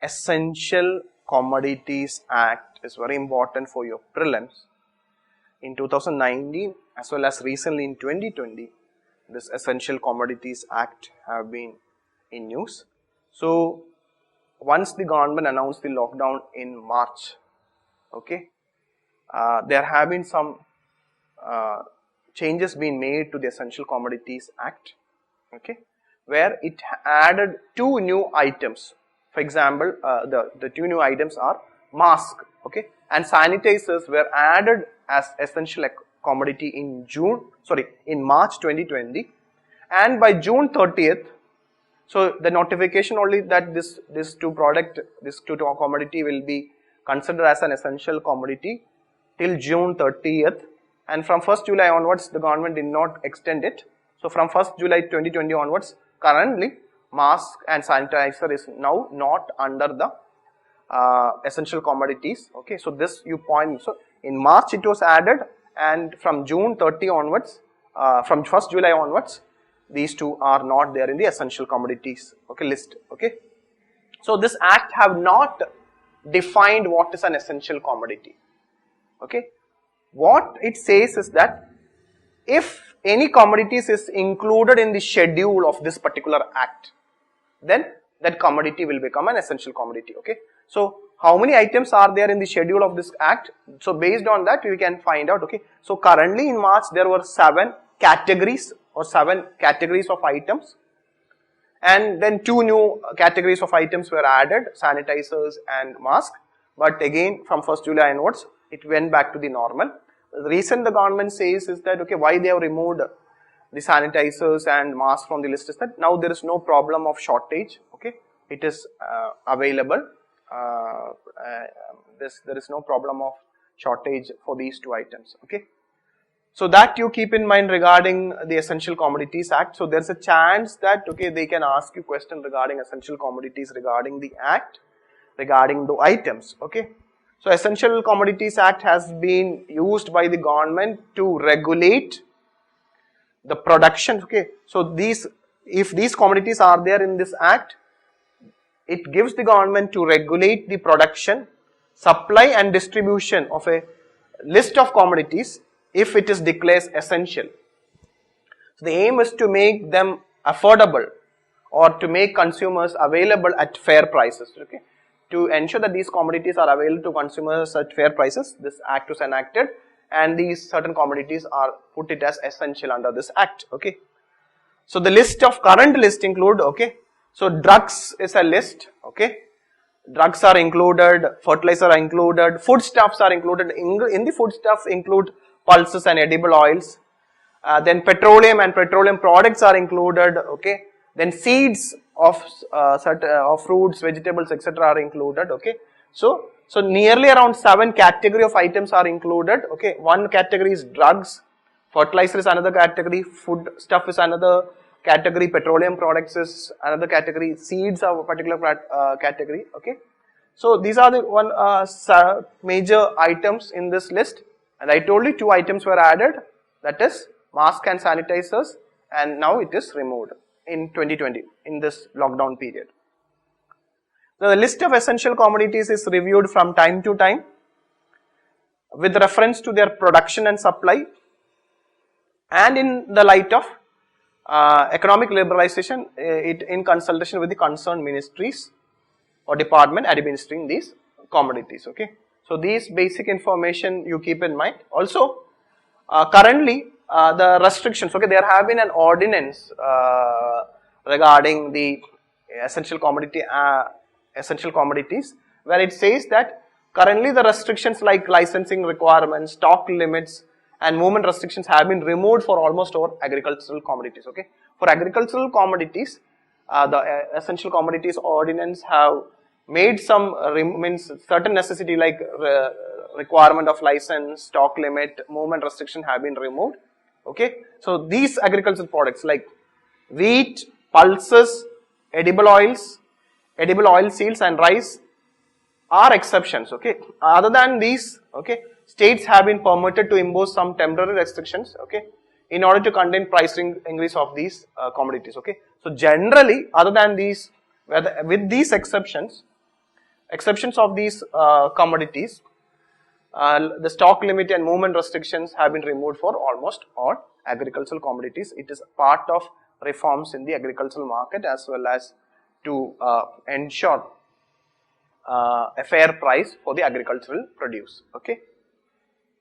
Essential Commodities Act is very important for your prelims. In 2019 as well as recently in 2020, this Essential Commodities Act have been in news. So once the government announced the lockdown in March, okay, there have been some changes being made to the Essential Commodities Act, okay, where it added 2 new items. For example, the 2 new items are mask, okay, and sanitizers were added as essential commodity in March 2020, and by June 30th, so the notification only that this two commodity will be considered as an essential commodity till June 30th, and from 1st July onwards the government did not extend it. So from 1st July 2020 onwards, currently mask and sanitizer is now not under the essential commodities, okay. So this you point, so in March it was added, and from June 30 onwards, from 1st July onwards, these two are not there in the essential commodities, okay, list, okay. So this act have not defined what is an essential commodity, okay. What it says is that if any commodities is included in the schedule of this particular act, then that commodity will become an essential commodity, okay. So how many items are there in the schedule of this act? So based on that we can find out, okay. So currently in March there were 7 categories of items, and then 2 new categories of items were added, sanitizers and mask, but again from 1st July onwards it went back to the normal. The reason the government says is that, okay, why they have removed the sanitizers and masks from the list is that now there is no problem of shortage, okay, it is available, there is no problem of shortage for these 2 items, okay. So that you keep in mind regarding the Essential Commodities Act. So there is a chance that, okay, they can ask you question regarding essential commodities, regarding the act, regarding the items, okay. So Essential Commodities Act has been used by the government to regulate the production, okay. So if these commodities are there in this act, it gives the government to regulate the production, supply and distribution of a list of commodities if it is declared essential. So the aim is to make them affordable or to make consumers available at fair prices, okay. To ensure that these commodities are available to consumers at fair prices, this act was enacted, and these certain commodities are put it as essential under this act, okay. So the current list include, okay, so drugs is a list, okay, drugs are included, fertilizer are included, foodstuffs are included, in the foodstuffs include pulses and edible oils, then petroleum and petroleum products are included, okay, then seeds of fruits, vegetables, etc. are included, okay. So nearly around 7 category of items are included, okay. One category is drugs, fertilizer is another category, food stuff is another category, petroleum products is another category, seeds are a particular category, okay. So these are the major items in this list, and I told you 2 items were added, that is mask and sanitizers, and now it is removed in 2020 in this lockdown period. The list of essential commodities is reviewed from time to time with reference to their production and supply, and in the light of economic liberalization, in consultation with the concerned ministries or department administering these commodities, okay. So these basic information you keep in mind. Also currently the restrictions, okay, there have been an ordinance regarding the essential commodities, where it says that currently the restrictions like licensing requirements, stock limits and movement restrictions have been removed for almost all agricultural commodities, okay. For agricultural commodities, the essential commodities ordinance have made some certain necessity like requirement of license, stock limit, movement restriction have been removed, okay. So these agricultural products like wheat, pulses, edible oils, edible oil seeds and rice are exceptions, okay. Other than these, okay, states have been permitted to impose some temporary restrictions, okay, in order to contain price increase of these commodities, okay. So generally, other than these, with these exceptions, exceptions of these commodities, the stock limit and movement restrictions have been removed for almost all agricultural commodities. It is part of reforms in the agricultural market as well as to ensure a fair price for the agricultural produce. Okay.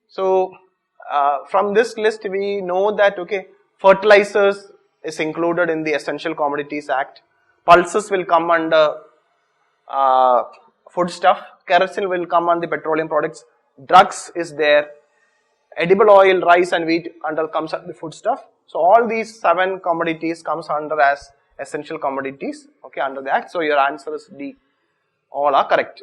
So from this list we know that fertilizers is included in the Essential Commodities Act. Pulses will come under foodstuff. Kerosene will come on the petroleum products. Drugs is there. Edible oil, rice and wheat comes under the foodstuff. So all these 7 commodities comes under as essential commodities, okay, under the act. So your answer is D. All are correct.